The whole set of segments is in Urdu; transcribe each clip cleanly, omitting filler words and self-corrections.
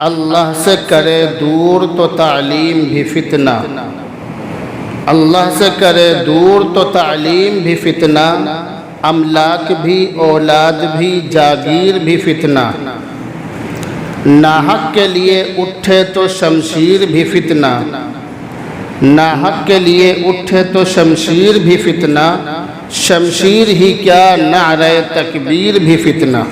اللہ سے کرے دور تو تعلیم بھی فتنہ، اللہ سے کرے دور تو تعلیم بھی فتنہ، املاک بھی اولاد بھی جاگیر بھی فتنہ، ناحق کے لیے اٹھے تو شمشیر بھی فتنہ، ناحق کے لیے اٹھے تو شمشیر بھی فتنہ، شمشیر ہی کیا نعرہ تکبیر بھی فتنہ۔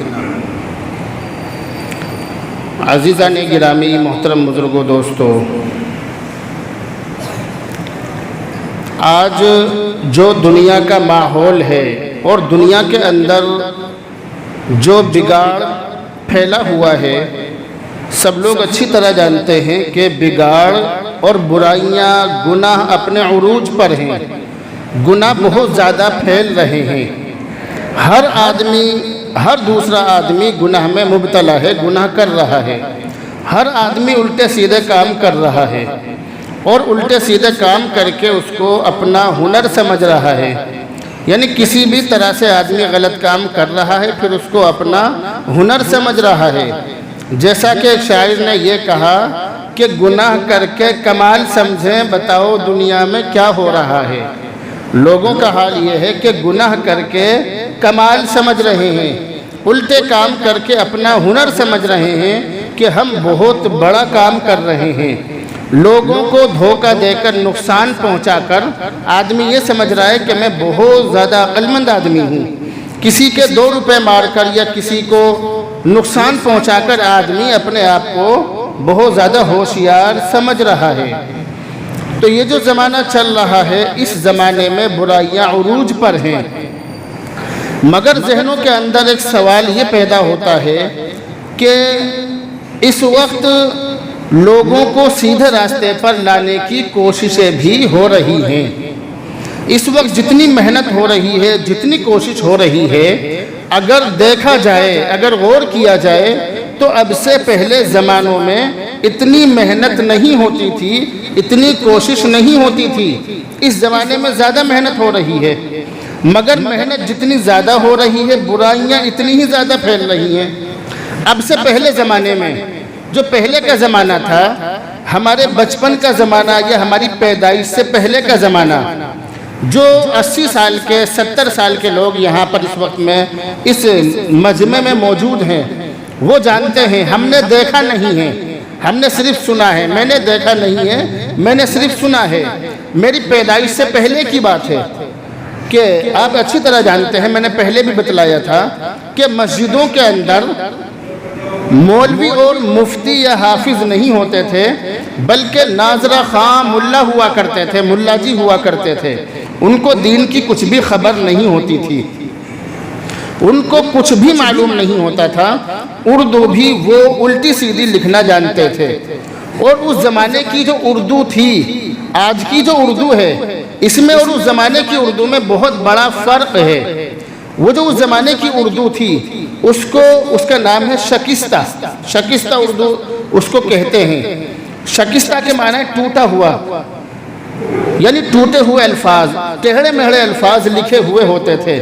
عزیزان گرامی، محترم بزرگوں، دوستو، آج جو دنیا کا ماحول ہے اور دنیا کے اندر جو بگاڑ پھیلا ہوا ہے، سب لوگ اچھی طرح جانتے ہیں کہ بگاڑ اور برائیاں، گناہ اپنے عروج پر ہیں، گناہ بہت زیادہ پھیل رہے ہیں۔ ہر دوسرا آدمی گناہ میں مبتلا ہے، گناہ کر رہا ہے۔ ہر آدمی الٹے سیدھے کام کر رہا ہے اور الٹے سیدھے کام کر کے اس کو اپنا ہنر سمجھ رہا ہے، یعنی کسی بھی طرح سے آدمی غلط کام کر رہا ہے پھر اس کو اپنا ہنر سمجھ رہا ہے۔ جیسا کہ ایک شاعر نے یہ کہا کہ گناہ کر کے کمال سمجھیں، بتاؤ دنیا میں کیا ہو رہا ہے۔ لوگوں کا حال یہ ہے کہ گناہ کر کے کمال سمجھ رہے ہیں، الٹے کام کر کے اپنا ہنر سمجھ رہے ہیں کہ ہم بہت بڑا کام کر رہے ہیں۔ لوگوں کو دھوکہ دے کر، نقصان پہنچا کر آدمی یہ سمجھ رہا ہے کہ میں بہت زیادہ عقل مند آدمی ہوں۔ کسی کے 2 روپے مار کر یا کسی کو نقصان پہنچا کر آدمی اپنے آپ کو بہت زیادہ ہوشیار سمجھ رہا ہے۔ تو یہ جو زمانہ چل رہا ہے، اس زمانے میں برائیاں عروج پر ہیں، مگر ذہنوں کے اندر ایک سوال یہ پیدا ہوتا ہے کہ اس وقت لوگوں کو سیدھے راستے پر لانے کی کوششیں بھی ہو رہی ہیں۔ اس وقت جتنی محنت ہو رہی ہے، جتنی کوشش ہو رہی ہے، اگر دیکھا جائے، اگر غور کیا جائے تو اب سے پہلے زمانوں میں اتنی محنت نہیں ہوتی تھی، اتنی کوشش نہیں ہوتی تھی۔ اس زمانے میں زیادہ محنت ہو رہی ہے، مگر محنت جتنی زیادہ ہو رہی ہے، برائیاں اتنی ہی زیادہ پھیل رہی ہیں۔ اب سے پہلے زمانے میں، جو پہلے کا زمانہ تھا، ہمارے بچپن کا زمانہ یا ہماری پیدائش سے پہلے کا زمانہ، جو 80 سال کے 70 سال کے لوگ یہاں پر اس وقت میں اس مجمع میں موجود ہیں، وہ جانتے ہیں، ہم نے دیکھا نہیں ہے، ہم نے صرف سنا ہے۔ میں نے دیکھا نہیں ہے، میں نے صرف سنا ہے۔ میری پیدائش سے پہلے کی بات ہے کہ آپ اچھی طرح جانتے ہیں، میں نے پہلے بھی بتلایا تھا کہ مسجدوں کے اندر مولوی اور مفتی یا حافظ نہیں ہوتے تھے، بلکہ ناظرہ خاں ملا ہوا کرتے تھے، ملا جی ہوا کرتے تھے۔ ان کو دین کی کچھ بھی خبر نہیں ہوتی تھی، ان کو کچھ بھی معلوم نہیں ہوتا تھا، اردو بھی وہ الٹی سیدھی لکھنا جانتے تھے۔ اور اس زمانے کی جو اردو تھی، آج کی جو اردو ہے، اس میں اور اس زمانے کی اردو میں بہت بڑا فرق ہے۔ وہ جو اس زمانے کی اردو تھی، اس کا نام ہے شکستہ۔ شکستہ اردو اس کو کہتے ہیں۔ شکستہ کے معنی ہے ٹوٹا ہوا، یعنی ٹوٹے ہوئے الفاظ، ٹیڑھے میڑھے الفاظ لکھے ہوئے ہوتے تھے۔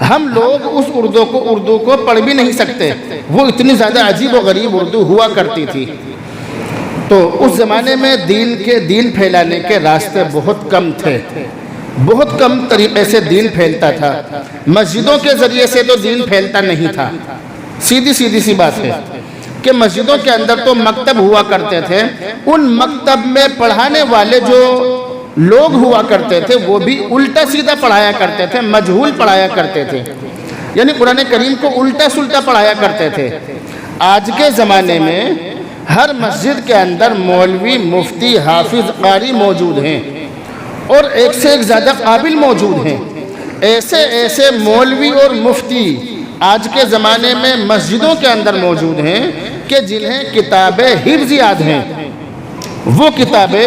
ہم لوگ اس اردو کو پڑھ بھی نہیں سکتے، وہ اتنی زیادہ عجیب و غریب اردو ہوا کرتی تھی۔ تو اس زمانے میں دین پھیلانے کے راستے بہت کم تھے، بہت کم طریقے سے دین پھیلتا تھا۔ مسجدوں کے ذریعے سے تو دین پھیلتا نہیں تھا۔ سیدھی سی بات ہے کہ مسجدوں کے اندر تو مکتب ہوا کرتے تھے، ان مکتب میں پڑھانے والے جو لوگ ہوا کرتے تھے وہ بھی الٹا سیدھا پڑھایا کرتے تھے، مجہول پڑھایا کرتے تھے، یعنی قرآن کریم کو الٹا سلٹا پڑھایا کرتے تھے۔ آج کے زمانے میں ہر مسجد کے اندر مولوی، مفتی، حافظ، قاری موجود ہیں اور ایک سے ایک زیادہ قابل موجود ہیں۔ ایسے مولوی اور مفتی آج کے زمانے میں مسجدوں کے اندر موجود ہیں کہ جنہیں کتابیں حفظ یاد ہیں۔ وہ کتابیں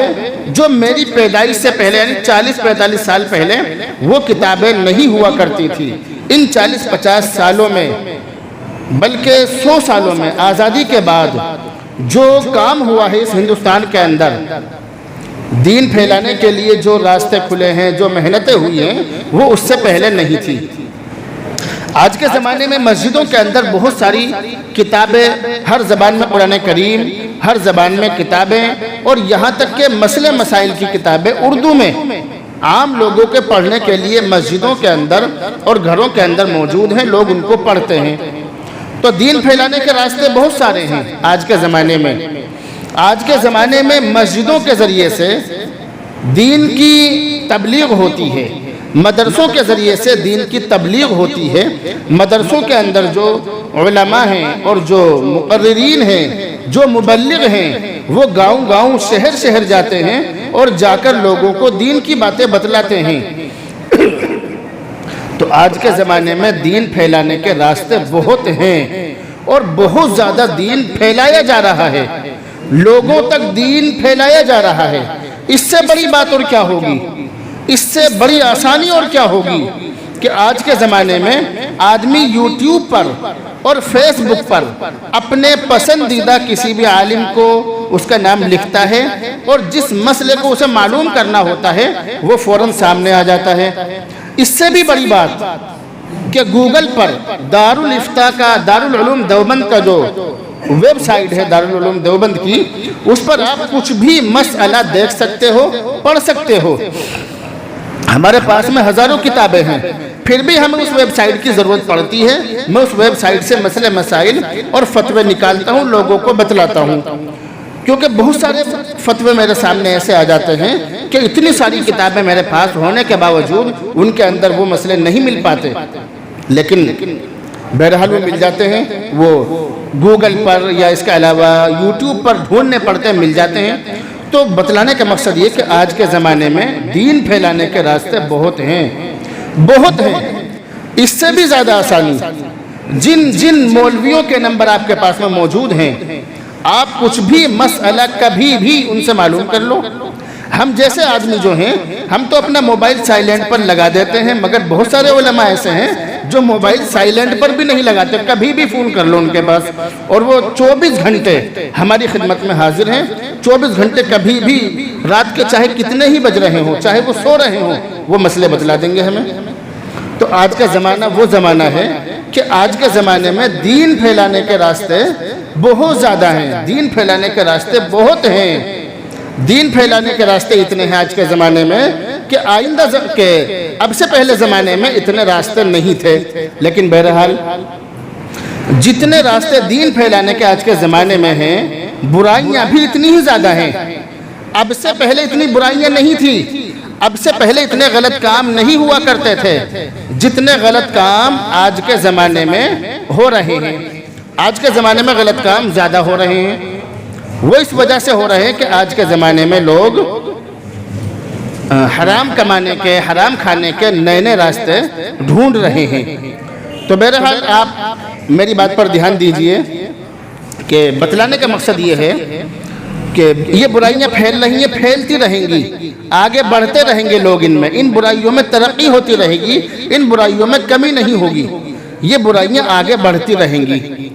جو میری پیدائش سے پہلے، یعنی 40-45 سال پہلے وہ کتابیں نہیں ہوا کرتی تھی۔ ان 40-50 سالوں میں، بلکہ 100 سالوں میں، آزادی کے بعد جو کام ہوا ہے اس ہندوستان کے اندر، دین پھیلانے کے لیے جو راستے کھلے ہیں، جو محنتیں ہوئی ہیں، وہ اس سے پہلے نہیں تھی۔ آج کے زمانے میں مسجدوں کے اندر بہت ساری کتابیں، ہر زبان میں قرآن کریم، ہر زبان میں کتابیں، اور یہاں تک کہ مسئلے مسائل کی کتابیں اردو میں عام لوگوں کے پڑھنے کے لیے مسجدوں کے اندر اور گھروں کے اندر موجود ہیں، لوگ ان کو پڑھتے ہیں۔ تو دین پھیلانے کے راستے بہت سارے ہیں آج کے زمانے میں۔ آج کے زمانے میں مسجدوں کے ذریعے سے دین کی تبلیغ ہوتی ہے، مدرسوں کے ذریعے سے دین کی تبلیغ ہوتی ہے۔ مدرسوں کے اندر جو علماء ہیں اور جو مقررین ہیں، جو مبلغ ہیں، وہ گاؤں گاؤں شہر شہر جاتے ہیں اور جا کر لوگوں کو دین کی باتیں بتلاتے ہیں۔ تو آج کے زمانے میں دین پھیلانے کے راستے بہت ہیں اور بہت زیادہ دین پھیلایا جا رہا ہے، لوگوں تک دین پھیلایا جا رہا ہے۔ اس سے بڑی بات اور کیا ہوگی، اس سے بڑی آسانی اور کیا ہوگی کہ آج کے زمانے میں آدمی یوٹیوب پر اور فیس بک پر اپنے پسندیدہ کسی بھی عالم کو اس کا نام لکھتا ہے اور جس مسئلے کو اسے معلوم کرنا ہوتا ہے وہ فوراً سامنے آ جاتا ہے۔ اس سے بھی بڑی بات کہ گوگل پر دارالفتاء کا، دارالعلوم دیوبند کا جو ویب سائٹ ہے دارالعلوم دیوبند کی، اس پر آپ کچھ بھی مسئلہ دیکھ سکتے ہو، پڑھ سکتے ہو۔ ہمارے پاس میں ہزاروں کتابیں ہیں، پھر بھی ہمیں اس ویب سائٹ کی ضرورت پڑتی ہے۔ میں اس ویب سائٹ سے مسئلے مسائل اور فتوے نکالتا ہوں، لوگوں کو بتلاتا ہوں، کیونکہ بہت سارے فتوے میرے سامنے ایسے آ جاتے ہیں کہ اتنی ساری کتابیں میرے پاس ہونے کے باوجود ان کے اندر وہ مسئلے نہیں مل پاتے، لیکن بہرحال وہ مل جاتے ہیں، وہ گوگل پر یا اس کے علاوہ یوٹیوب پر ڈھونڈنے پڑتے ہیں، مل جاتے ہیں۔ تو بتلانے کا مقصد یہ کہ آج کے زمانے میں دین پھیلانے کے راستے بہت ہیں، بہت ہیں۔ اس سے بھی زیادہ آسانی جن مولویوں کے نمبر آپ کے پاس میں موجود ہیں، آپ کچھ بھی مسئلہ کبھی بھی ان سے معلوم کر لو۔ ہم جیسے آدمی جو ہیں، ہم تو اپنا موبائل سائلنٹ پر لگا دیتے ہیں، مگر بہت سارے علماء ایسے ہیں جو موبائل سائلنٹ پر بھی نہیں لگاتے، کبھی بھی فون کر لو ان کے پاس، اور وہ 24 گھنٹے ہماری خدمت میں حاضر ہیں۔ 24 گھنٹے کبھی بھی، رات کے چاہے کتنے ہی بج رہے ہوں، چاہے وہ سو رہے ہوں، وہ مسئلے بتلا دیں گے ہمیں۔ تو آج کا زمانہ وہ زمانہ ہے کہ آج کے زمانے میں دین پھیلانے کے راستے بہت زیادہ ہیں، دین پھیلانے کے راستے بہت ہیں۔ دین پھیلانے کے راستے اتنے ہیں آج کے زمانے میں کہ آئندہ کے اب سے پہلے زمانے میں اتنے راستے نہیں تھے، لیکن بہرحال جتنے راستے دین پھیلانے کے آج کے زمانے میں ہیں، برائیاں بھی اتنی ہی زیادہ ہیں۔ اب سے پہلے اتنی برائیاں نہیں تھی، اب سے پہلے اتنے غلط کام نہیں ہوا کرتے تھے جتنے غلط کام آج کے زمانے میں ہو رہے ہیں۔ آج کے زمانے میں غلط کام زیادہ ہو رہے ہیں، وہ اس وجہ سے ہو رہے ہیں کہ آج کے زمانے میں لوگ حرام کمانے کے، حرام کھانے کے نئے نئے راستے ڈھونڈ رہے ہیں۔ تو بہرحال آپ میری بات پر دھیان دیجئے کہ بتلانے کا مقصد یہ ہے کہ یہ برائیاں پھیل رہی ہیں، پھیلتی رہیں گی، آگے بڑھتے رہیں گے لوگ، ان برائیوں میں ترقی ہوتی رہے گی، ان برائیوں میں کمی نہیں ہوگی، یہ برائیاں آگے بڑھتی رہیں گی۔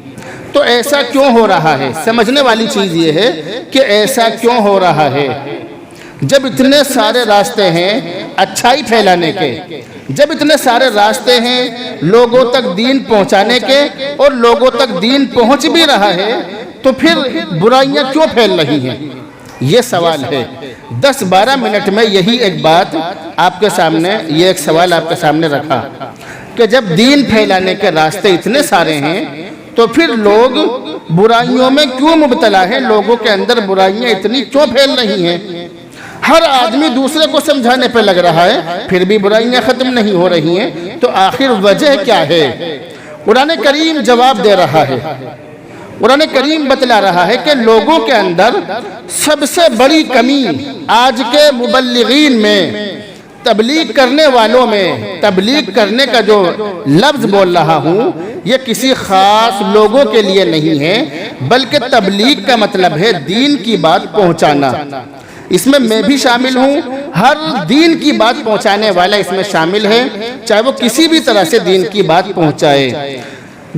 تو ایسا کیوں ہو رہا ہے؟ سمجھنے والی چیز یہ ہے کہ ایسا کیوں ہو رہا ہے؟ جب اتنے سارے راستے ہیں اچھائی پھیلانے کے، جب اتنے سارے راستے ہیں لوگوں تک دین پہنچانے کے، اور لوگوں تک دین پہنچ بھی رہا ہے، تو پھر برائیاں کیوں پھیل رہی ہیں؟ یہ سوال ہے۔ 10-12 منٹ میں یہی ایک بات آپ کے سامنے، یہ ایک سوال آپ کے سامنے رکھا کہ جب دین پھیلانے کے راستے اتنے سارے ہیں تو پھر لوگ برائیوں میں کیوں مبتلا ہیں؟ لوگوں کے اندر برائیاں اتنی کیوں پھیل رہی ہیں؟ ہر آدمی دوسرے کو سمجھانے پہ لگ رہا ہے، پھر بھی برائیاں ختم نہیں ہو رہی ہیں۔ تو آخر وجہ کیا ہے؟ قرآن کریم جواب دے رہا ہے، قرآن کریم بتلا رہا ہے کہ لوگوں کے اندر سب سے بڑی کمی آج کے مبلغین میں، تبلیغ کرنے والوں میں، تبلیغ کرنے کا جو لفظ بول رہا ہوں یہ کسی خاص لوگوں کے لیے نہیں ہے، بلکہ تبلیغ کا مطلب ہے دین کی بات پہنچانا۔ اس میں بھی شامل ہوں، ہر دین کی بات پہنچانے والا اس میں شامل ہے، چاہے وہ کسی بھی طرح سے دین کی بات پہنچائے۔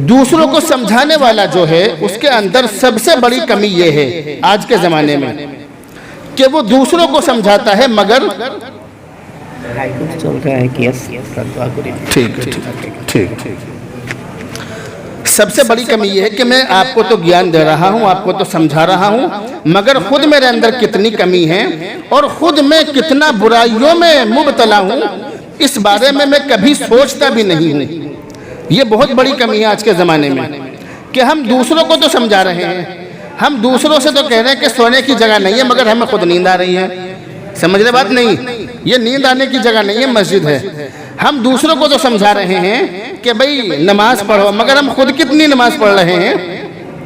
دوسروں کو سمجھانے والا جو ہے اس کے اندر سب سے بڑی کمی یہ ہے آج کے زمانے میں کہ وہ دوسروں کو سمجھاتا ہے مگر سب سے بڑی کمی یہ ہے کہ میں آپ کو تو گیان دے رہا ہوں، آپ کو تو سمجھا رہا ہوں، مگر خود میرے اندر کتنی کمی ہے اور خود میں کتنا برائیوں میں مبتلا ہوں، اس بارے میں کبھی سوچتا بھی نہیں ہوں۔ یہ بہت بڑی کمی ہے آج کے زمانے میں کہ ہم دوسروں کو تو سمجھا رہے ہیں، ہم دوسروں سے تو کہہ رہے ہیں کہ سونے کی جگہ نہیں ہے، مگر ہمیں خود نیند آ رہی ہے۔ سمجھ رہے بات نہیں؟ یہ نیند آنے کی جگہ نہیں ہے، مسجد ہے۔ ہم دوسروں کو تو سمجھا رہے ہیں کہ بھئی نماز پڑھو، مگر ہم خود کتنی نماز پڑھ رہے ہیں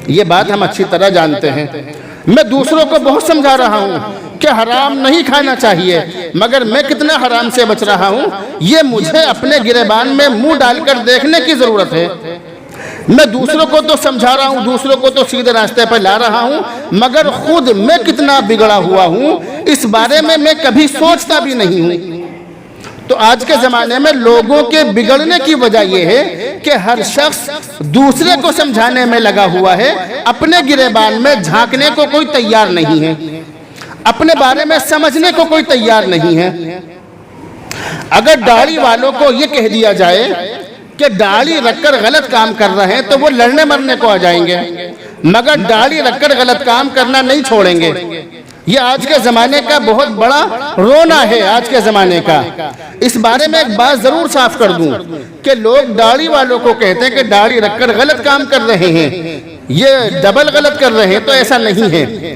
یہ بات ہم اچھی طرح جانتے ہیں۔ میں دوسروں کو بہت سمجھا رہا ہوں کہ حرام نہیں کھانا چاہیے، مگر میں کتنا حرام سے بچ رہا ہوں یہ مجھے اپنے گریبان میں منہ ڈال کر دیکھنے کی ضرورت ہے۔ میں دوسروں کو تو سمجھا رہا ہوں، دوسروں کو تو سیدھے راستے پر لا رہا ہوں، مگر خود میں کتنا بگڑا ہوا ہوں اس بارے میں کبھی سوچتا بھی نہیں ہوں۔ تو آج کے زمانے میں لوگوں کے بگڑنے کی وجہ یہ ہے کہ ہر شخص دوسرے کو سمجھانے میں لگا ہوا ہے، اپنے گریبان میں جھانکنے کو کوئی تیار نہیں ہے، اپنے بارے میں سمجھنے کو کوئی تیار نہیں ہے۔ اگر داڑھی والوں کو یہ کہہ دیا جائے کہ داڑھی رکھ کر غلط کام کر رہے ہیں تو وہ لڑنے مرنے کو آ جائیں گے، مگر داڑھی رکھ کر غلط کام کرنا نہیں چھوڑیں گے۔ یہ آج کے زمانے کا بہت بڑا رونا ہے آج کے زمانے کا۔ اس بارے میں ایک بات ضرور صاف کر دوں کہ لوگ داڑھی والوں کو کہتے ہیں کہ داڑھی رکھ کر غلط کام کر رہے ہیں، یہ ڈبل غلط کر رہے ہیں، تو ایسا نہیں ہے۔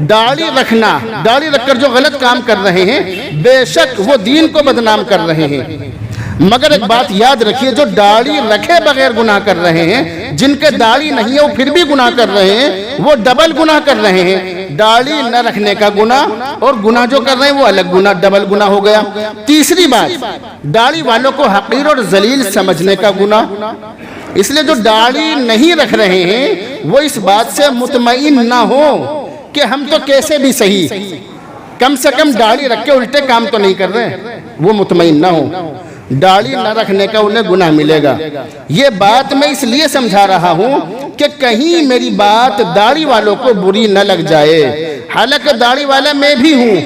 داڑھی رکھنا، داڑھی رکھ کر جو غلط کام کر رہے ہیں بے شک وہ دین کو بدنام کر رہے ہیں، مگر ایک بات یاد رکھیے، جو داڑھی رکھے بغیر گناہ کر رہے ہیں، جن کے داڑھی نہیں ہے وہ پھر بھی گناہ کر رہے ہیں، وہ ڈبل گناہ کر رہے ہیں۔ داڑھی نہ رکھنے کا گناہ اور گناہ جو کر رہے ہیں وہ الگ گناہ، ڈبل گناہ ہو گیا۔ تیسری بات، داڑھی والوں کو حقیر اور ذلیل سمجھنے کا گناہ۔ اس لیے جو داڑھی نہیں رکھ رہے ہیں وہ اس بات سے مطمئن نہ ہو کہ ہم تو کیسے بھی صحیح، کم سے کم داڑھی رکھ کے الٹے کام تو نہیں کر رہے، وہ مطمئن نہ ہو۔ داڑھی نہ رکھنے کا انہیں گناہ ملے گا۔ یہ بات میں اس لیے سمجھا رہا ہوں کہ کہیں میری بات داڑھی والوں کو بری نہ لگ جائے، حالانکہ داڑھی والا میں بھی ہوں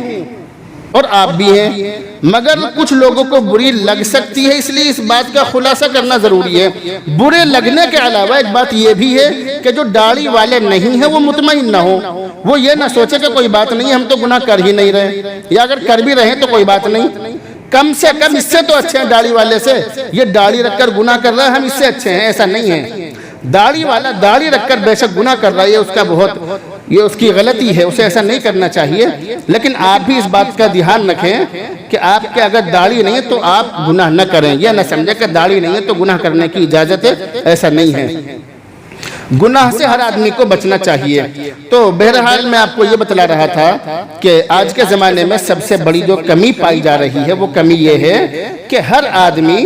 اور آپ بھی ہیں، مگر کچھ لوگوں کو بری لگ سکتی ہے، اس لیے اس بات کا خلاصہ کرنا ضروری ہے۔ برے لگنے کے علاوہ ایک بات یہ بھی ہے کہ جو داڑھی والے نہیں ہیں وہ مطمئن نہ ہو، وہ یہ نہ سوچے کہ کوئی بات نہیں، ہم تو گناہ کر ہی نہیں رہے، یا اگر کر بھی رہے تو کوئی بات نہیں، کم سے کم اس سے تو اچھے ہیں داڑھی والے سے۔ یہ داڑھی رکھ کر گناہ کر رہا ہے، ہم اس سے اچھے ہیں، ایسا نہیں ہے۔ داڑھی والا داڑھی رکھ کر بے شک گناہ کر رہا ہے، یہ اس کی غلطی ہے، اسے ایسا نہیں کرنا چاہیے، لیکن آپ بھی اس بات کا دھیان رکھیں کہ آپ کے اگر داڑھی نہیں ہے تو آپ گناہ نہ کریں، یہ نہ سمجھیں کہ داڑھی نہیں ہے تو گناہ کرنے کی اجازت ہے، ایسا نہیں ہے۔ گناہ سے ہر آدمی کو بچنا چاہیے۔ تو بہرحال میں آپ کو یہ بتلا رہا تھا کہ آج کے زمانے میں سب سے بڑی جو کمی پائی جا رہی ہے وہ کمی یہ ہے کہ ہر آدمی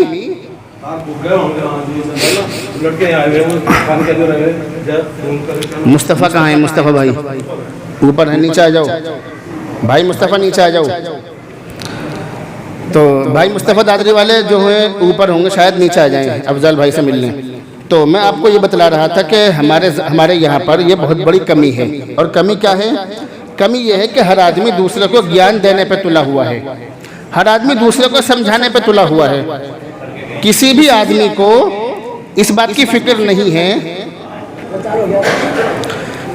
مصطفیٰ کہاں ہے؟ مصطفیٰ بھائی اوپر ہے، نیچے آ جاؤ بھائی، مصطفیٰ نیچے آ جاؤ۔ تو بھائی مصطفیٰ دادری والے جو ہیں اوپر ہوں گے، شاید نیچے آ جائیں افضل بھائی سے ملنے۔ تو میں آپ کو یہ بتلا رہا تھا کہ ہمارے یہاں پر یہ بہت بڑی کمی ہے، اور کمی کیا ہے؟ کمی یہ ہے کہ ہر آدمی دوسرے کو گیان دینے پہ تلا ہوا ہے، ہر آدمی دوسرے کو سمجھانے پہ تلا ہوا ہے۔ کسی بھی آدمی کو اس بات کی فکر نہیں ہے،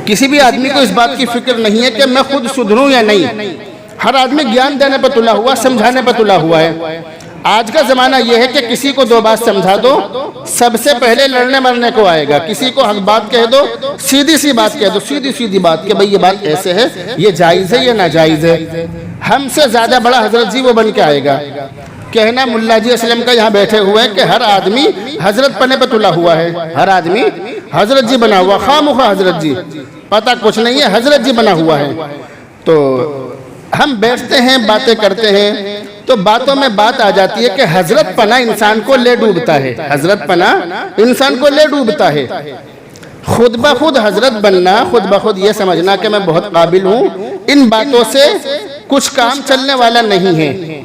کسی بھی آدمی کو اس بات کی فکر نہیں ہے کہ میں خود سدھروں یا نہیں۔ ہر آدمی گیان دینے پہ تلا ہوا، سمجھانے پہ تلا ہوا ہے۔ آج کا زمانہ یہ ہے کہ کسی کو دو بات سمجھا دو، سب سے پہلے لڑنے مرنے کو آئے گا۔ کسی کو حق بات کہہ دو، سیدھی سی بات کہہ دو، سیدھی سیدھی بات کہ بھئی یہ بات ایسے ہے، یہ جائز ہے، یہ ناجائز ہے۔ ہم سے زیادہ بڑا حضرت جی وہ بن کے آئے گا۔ کہنا ملا جی اسلم کا یہاں بیٹھے ہوئے ہیں کہ ہر آدمی حضرت پنے پہ تلا ہوا ہے، ہر آدمی حضرت جی بنا ہوا، خواہ مخواہ حضرت جی، پتہ کچھ نہیں ہے، حضرت جی بنا ہوا ہے۔ تو ہم بیٹھتے ہیں، باتیں کرتے ہیں، تو باتوں میں بات آ جاتی ہے کہ حضرت پنا انسان کو لے ڈوبتا ہے، حضرت پنا انسان کو لے ڈوبتا ہے۔ خود بخود حضرت بننا، خود بخود یہ سمجھنا کہ میں بہت قابل ہوں، ان باتوں سے کچھ کام چلنے والا نہیں ہے۔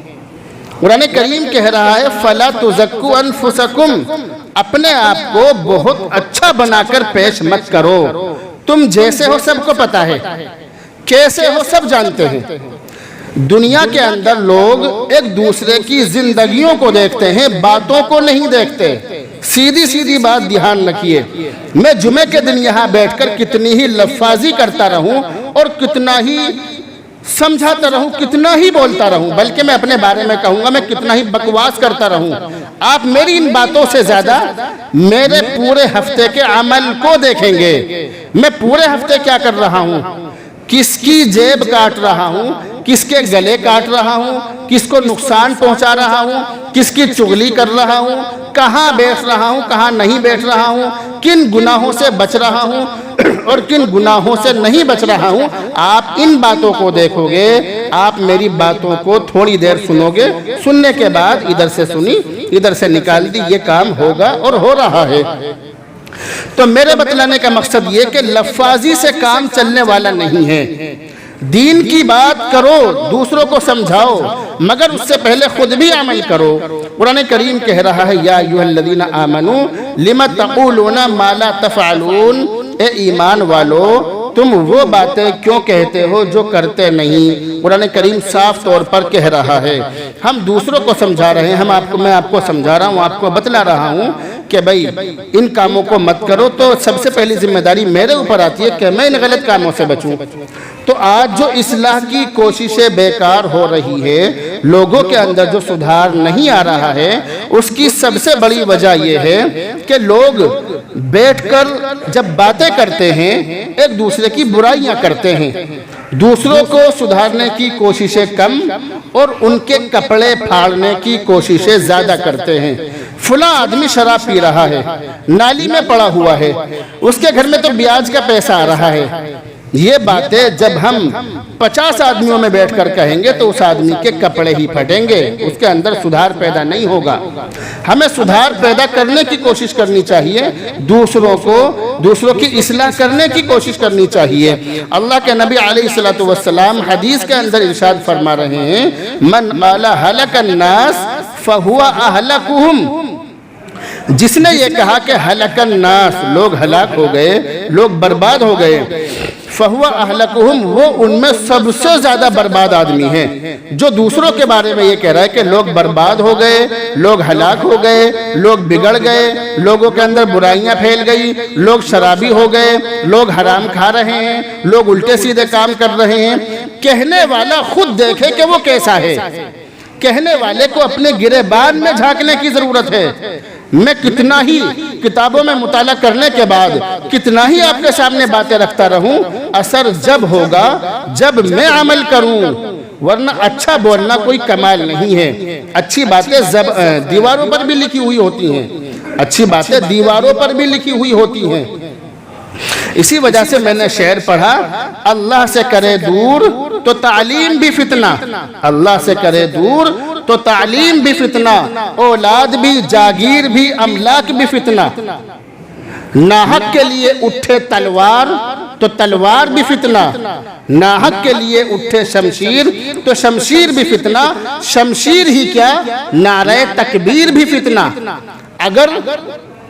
قرآن کریم کہہ رہا ہے فَلَا تُزَكُّوا أَنفُسَكُمْ، اپنے آپ کو بہت اچھا بنا کر پیش مت کرو، تم جیسے ہو سب کو پتا ہے، کیسے ہو سب جانتے ہیں۔ دنیا کے اندر لوگ ایک دوسرے کی زندگیوں کو دیکھتے ہیں، باتوں کو نہیں دیکھتے۔ سیدھی سیدھی بات دھیان رکھیے، میں جمعے کے دن یہاں بیٹھ کر کتنی ہی لفاظی کرتا رہوں اور کتنا ہی سمجھاتا رہوں، کتنا ہی بولتا رہوں، بلکہ میں اپنے بارے میں کہوں گا میں کتنا ہی بکواس کرتا رہوں، آپ میری ان باتوں سے زیادہ میرے پورے ہفتے کے عمل کو دیکھیں گے۔ میں پورے ہفتے کیا کر رہا ہوں، کس کی جیب کاٹ رہا ہوں، کس کے گلے کاٹ رہا ہوں، کس کو نقصان پہنچا رہا ہوں، کس کی چغلی کر رہا ہوں، کہاں بیٹھ رہا ہوں، کہاں نہیں بیٹھ رہا ہوں، کن گناہوں سے بچ رہا ہوں اور کن گناہوں سے نہیں بچ رہا ہوں، آپ ان باتوں کو دیکھو گے۔ آپ میری باتوں کو تھوڑی دیر سنو گے، سننے کے بعد ادھر سے سنی ادھر سے نکال دی، یہ کام ہوگا اور ہو رہا ہے۔ تو میرے بتلانے کا مقصد یہ کہ لفاظی سے کام چلنے والا نہیں ہے۔ دین کی بات کرو، دوسروں کو سمجھاؤ، مگر اس سے پہلے خود بھی عمل کرو۔ قرآن کریم کہہ رہا ہے یا ایھا الذین آمنوا لم تقولون ما لا تفعلون، اے ایمان والو تم وہ باتیں کیوں کہتے ہو جو کرتے نہیں۔ قرآن کریم صاف طور پر کہہ رہا ہے، ہم دوسروں کو سمجھا رہے ہیں، میں آپ کو سمجھا رہا ہوں، آپ کو بتلا رہا ہوں کہ بھئی ان کاموں کو مت کرو، تو سب سے پہلی ذمہ داری میرے اوپر آتی ہے کہ میں ان غلط کاموں سے بچوں۔ تو آج جو اصلاح کی کوششیں بیکار ہو رہی ہے، لوگوں کے اندر جو سدھار نہیں آ رہا ہے، اس کی سب سے بڑی وجہ یہ ہے کہ لوگ بیٹھ کر جب باتیں کرتے ہیں ایک دوسرے کی برائیاں کرتے ہیں، دوسروں کو سدھارنے کی کوششیں کم اور ان کے کپڑے پھاڑنے کی کوششیں زیادہ کرتے ہیں۔ فلاں آدمی شراب پی رہا ہے، نالی میں پڑا ہوا ہے، اس کے گھر میں تو بیاج کا پیسہ آ رہا ہے۔ یہ باتیں جب ہم 50 آدمیوں میں بیٹھ کر کہیں گے تو اس آدمی کے کپڑے ہی پھٹیں گے، اس کے اندر سدھار پیدا نہیں ہوگا۔ ہمیں سدھار پیدا کرنے کی کوشش کرنی چاہیے، دوسروں کی اصلاح کرنے کی کوشش کرنی چاہیے۔ اللہ کے نبی علیہ الصلوۃ والسلام حدیث کے اندر ارشاد فرما رہے ہیں من قال ہلک الناس فہو اہلکہم، جس نے یہ کہا کہ ہلک الناس، لوگ ہلاک ہو گئے، لوگ برباد ہو گئے، فہو اہلکہم، وہ ان میں سب سے زیادہ برباد آدمی ہے۔ جو دوسروں کے بارے میں یہ کہہ رہا ہے کہ لوگ برباد ہو گئے، لوگ ہلاک ہو گئے، لوگ بگڑ گئے، لوگوں کے اندر برائیاں پھیل گئی، لوگ شرابی ہو گئے، لوگ حرام کھا رہے ہیں، لوگ الٹے سیدھے کام کر رہے ہیں، کہنے والا خود دیکھے کہ وہ کیسا ہے۔ کہنے والے کو اپنے گریبان میں جھانکنے کی ضرورت ہے۔ میں کتنا ہی کتابوں میں مطالعہ کرنے کے بعد کتنا ہی آپ کے سامنے باتیں رکھتا رہوں، اثر جب ہوگا جب میں عمل کروں، ورنہ اچھا بولنا کوئی کمال نہیں ہے۔ اچھی باتیں دیواروں پر بھی لکھی ہوئی ہوتی ہیں، اچھی باتیں دیواروں پر بھی لکھی ہوئی ہوتی ہیں۔ اسی وجہ سے میں نے شعر پڑھا، اللہ سے کرے دور تو تعلیم بھی فتنہ، اللہ سے کرے دور تو تعلیم بھی فتنہ، اولاد بھی، جاگیر بھی، املاک بھی فتنہ۔ ناحق کے لیے اٹھے تلوار تو تلوار بھی فتنہ، ناحق کے لیے اٹھے شمشیر تو شمشیر بھی فتنہ، شمشیر ہی کیا نعرہ تکبیر بھی فتنہ۔ اگر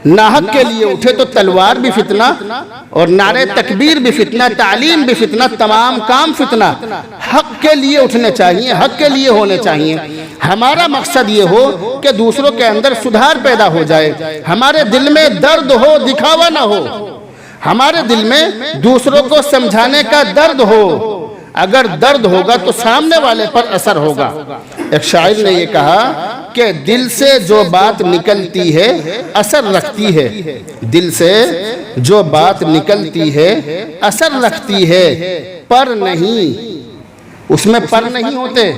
ناحق کے لیے اٹھے تو تلوار بھی فتنہ اور نعرہ تکبیر بھی فتنہ، تعلیم بھی فتنہ، تمام کام فتنہ۔ حق کے لیے اٹھنے چاہیے، حق کے لیے ہونے چاہیے۔ ہمارا مقصد یہ ہو کہ دوسروں کے اندر سدھار پیدا ہو جائے، ہمارے دل میں درد ہو، دکھاوا نہ ہو، ہمارے دل میں دوسروں کو سمجھانے کا درد ہو۔ اگر درد ہوگا تو سامنے والے پر اثر ہوگا۔ ایک شاعر نے یہ کہا کہ دل سے جو بات نکلتی ہے اثر رکھتی ہے، دل سے جو بات نکلتی ہے اثر رکھتی ہے، پر نہیں، اس میں پر نہیں ہوتے،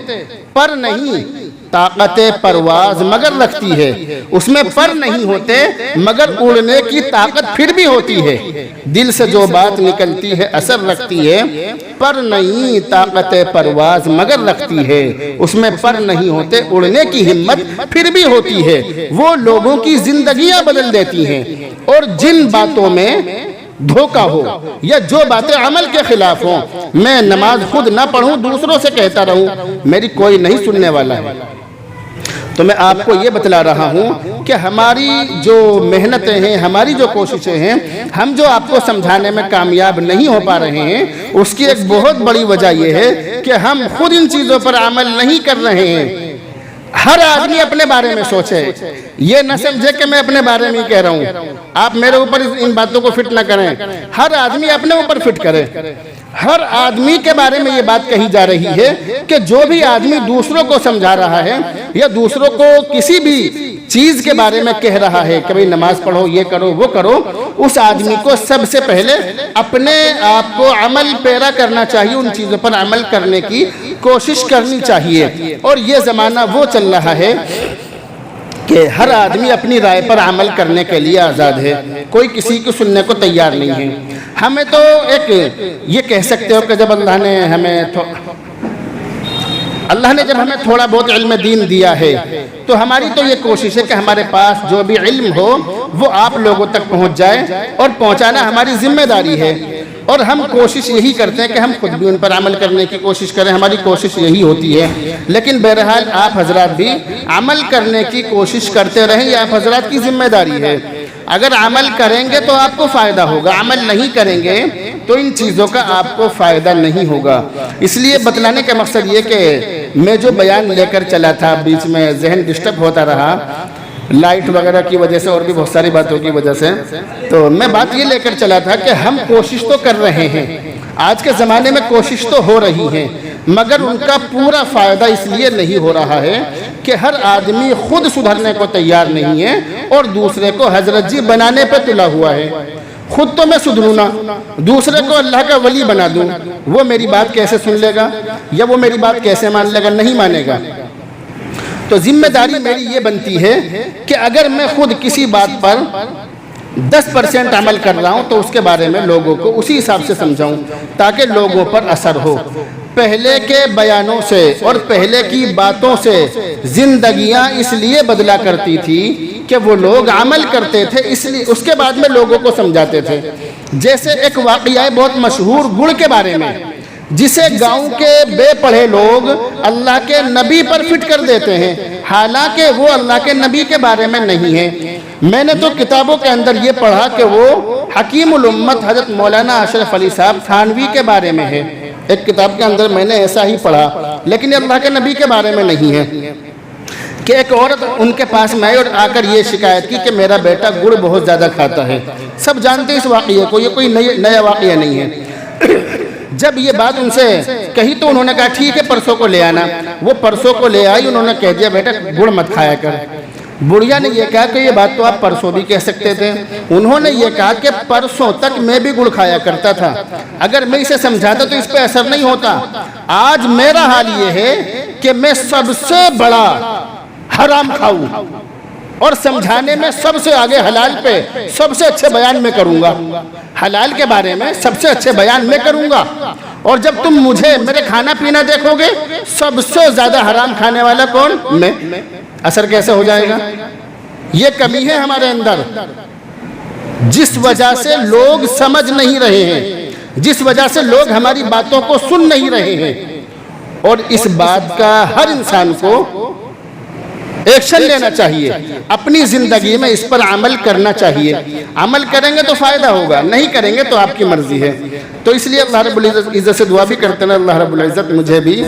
پر نہیں، طاقت پرواز مگر رکھتی ہے، اس میں پر نہیں ہوتے مگر اڑنے کی طاقت پھر بھی ہوتی ہے۔ دل سے جو بات نکلتی ہے اثر رکھتی ہے، پر نہیں، طاقت پرواز مگر رکھتی ہے، اس میں پر نہیں ہوتے، اڑنے کی ہمت پھر بھی ہوتی ہے۔ وہ لوگوں کی زندگیاں بدل دیتی ہیں، اور جن باتوں میں دھوکہ ہو یا جو باتیں عمل کے خلاف ہوں، میں نماز خود نہ پڑھوں، دوسروں سے کہتا رہوں، میری کوئی نہیں سننے والا ہے، تو میں آپ کو یہ بتلا رہا ہوں کہ ہماری جو محنتیں ہیں، ہماری جو کوششیں ہیں، ہم جو آپ کو سمجھانے میں کامیاب نہیں ہو پا رہے ہیں، اس کی ایک بہت بڑی وجہ یہ ہے کہ ہم خود ان چیزوں پر عمل نہیں کر رہے ہیں۔ ہر آدمی اپنے بارے میں سوچے، یہ نہ سمجھے کہ میں اپنے بارے میں ہی کہہ رہا ہوں، آپ میرے اوپر ان باتوں کو فٹ نہ کریں، ہر آدمی اپنے اوپر فٹ کرے۔ ہر آدمی کے بارے میں یہ بات کہی جا رہی ہے کہ جو بھی آدمی دوسروں کو سمجھا رہا ہے یا دوسروں کو کسی بھی چیز کے بارے میں کہہ رہا ہے کہ بھئی نماز پڑھو، یہ کرو، وہ کرو، اس آدمی کو سب سے پہلے اپنے آپ کو عمل پیرا کرنا چاہیے، ان چیزوں پر عمل کرنے کی کوشش کرنی چاہیے۔ اور یہ زمانہ وہ چل رہا ہے کہ ہر آدمی اپنی رائے پر عمل کرنے کے لیے آزاد ہے، کوئی کسی کو سننے کو تیار نہیں ہے۔ ہمیں تو ایک یہ کہہ سکتے ہو کہ جب اللہ نے جب ہمیں تھوڑا بہت علم دین دیا ہے تو ہماری تو یہ کوشش ہے کہ ہمارے پاس جو بھی علم ہو وہ آپ لوگوں تک پہنچ جائے، اور پہنچانا ہماری ذمہ داری ہے، اور ہم کوشش یہی کرتے ہیں کہ ہم خود بھی ان پر عمل کرنے کی کوشش کریں، ہماری کوشش یہی ہوتی ہے۔ لیکن بہرحال آپ حضرات بھی عمل کرنے کی کوشش کرتے رہیں، یہ آپ حضرات کی ذمہ داری ہے۔ اگر عمل کریں گے تو آپ کو فائدہ ہوگا، عمل نہیں کریں گے تو ان چیزوں کا آپ کو فائدہ نہیں ہوگا۔ اس لیے بتلانے کا مقصد یہ کہ میں جو بیان لے کر چلا تھا، بیچ میں ذہن ڈسٹرب ہوتا رہا لائٹ وغیرہ کی وجہ سے اور بھی بہت ساری باتوں کی وجہ سے، تو میں بات یہ لے کر چلا تھا کہ ہم کوشش تو کر رہے ہیں، آج کے زمانے میں کوشش تو ہو رہی ہے، مگر ان کا پورا فائدہ اس لیے نہیں ہو رہا ہے کہ ہر آدمی خود سدھرنے کو تیار نہیں ہے اور دوسرے کو حضرت جی بنانے پہ تلا ہوا ہے۔ خود تو میں سدھروں نا، دوسرے کو اللہ کا ولی بنا دوں، وہ میری بات کیسے سن لے گا یا وہ میری بات کیسے مان لے گا؟ نہیں مانے گا۔ تو ذمہ داری میری یہ بنتی ہے کہ اگر میں خود کسی بات پر 10% عمل کر رہا ہوں تو اس کے بارے میں لوگوں کو اسی حساب سے سمجھاؤں تاکہ لوگوں پر اثر ہو۔ پہلے کے بیانوں سے اور پہلے کی باتوں سے زندگیاں اس لیے بدلا کرتی تھی کہ وہ لوگ عمل کرتے تھے، اس لیے اس کے بعد میں لوگوں کو سمجھاتے تھے۔ جیسے ایک واقعہ ہے بہت مشہور گڑ کے بارے میں، جسے گاؤں کے بے پڑھے لوگ اللہ کے نبی پر فٹ کر دیتے ہیں، حالانکہ وہ اللہ کے نبی کے بارے میں نہیں ہے۔ میں نے تو کتابوں کے اندر یہ پڑھا کہ وہ حکیم الامت حضرت مولانا اشرف علی صاحب تھانوی کے بارے میں ہے، ایک کتاب کے اندر میں نے ایسا ہی پڑھا، لیکن یہ اللہ کے نبی کے بارے میں نہیں ہے کہ ایک عورت ان کے پاس میں آئی اور آ کر یہ شکایت کی کہ میرا بیٹا گڑ بہت زیادہ کھاتا ہے۔ سب جانتے ہیں اس واقعے کو، یہ کوئی نیا واقعہ نہیں ہے۔ جب یہ بات ان سے کہی تو انہوں نے کہا ٹھیک ہے پرسوں کو لے آنا۔ وہ پرسوں کو لے آئی، انہوں نے کہہ دیا بیٹا گڑ مت کھایا کر۔ بڑھیا نے یہ کہا کہ یہ بات تو آپ پرسوں بھی کہہ سکتے تھے۔ انہوں نے یہ کہا کہ پرسوں تک میں بھی گڑ کھایا کرتا تھا، اگر میں اسے سمجھاتا تو اس پہ اثر نہیں ہوتا۔ آج میرا حال یہ ہے کہ میں سب سے بڑا حرام کھاؤں اور سمجھانے میں سب سے آگے حلال پہ سب سے اچھے بیان میں کروں گا، حلال کے بارے میں سب سے اچھے بیان میں کروں گا۔ اور جب تم مجھے میرے کھانا پینا دیکھو گے، سب سے زیادہ حرام کھانے والا کون؟ میں۔ اثر کیسے ہو جائے گا؟ یہ کمی ہے ہمارے اندر، جس وجہ سے لوگ سمجھ نہیں رہے ہیں، جس وجہ سے لوگ ہماری باتوں کو سن نہیں رہے ہیں، اور اس بات کا ہر انسان کو ایکشن لینا چاہیے، اپنی زندگی میں اس پر عمل کرنا چاہیے۔ عمل کریں گے تو فائدہ ہوگا، نہیں کریں گے تو آپ کی مرضی ہے۔ تو اس لیے اللہ رب العزت سے دعا بھی کرتے ہیں، اللہ رب العزت مجھے بھی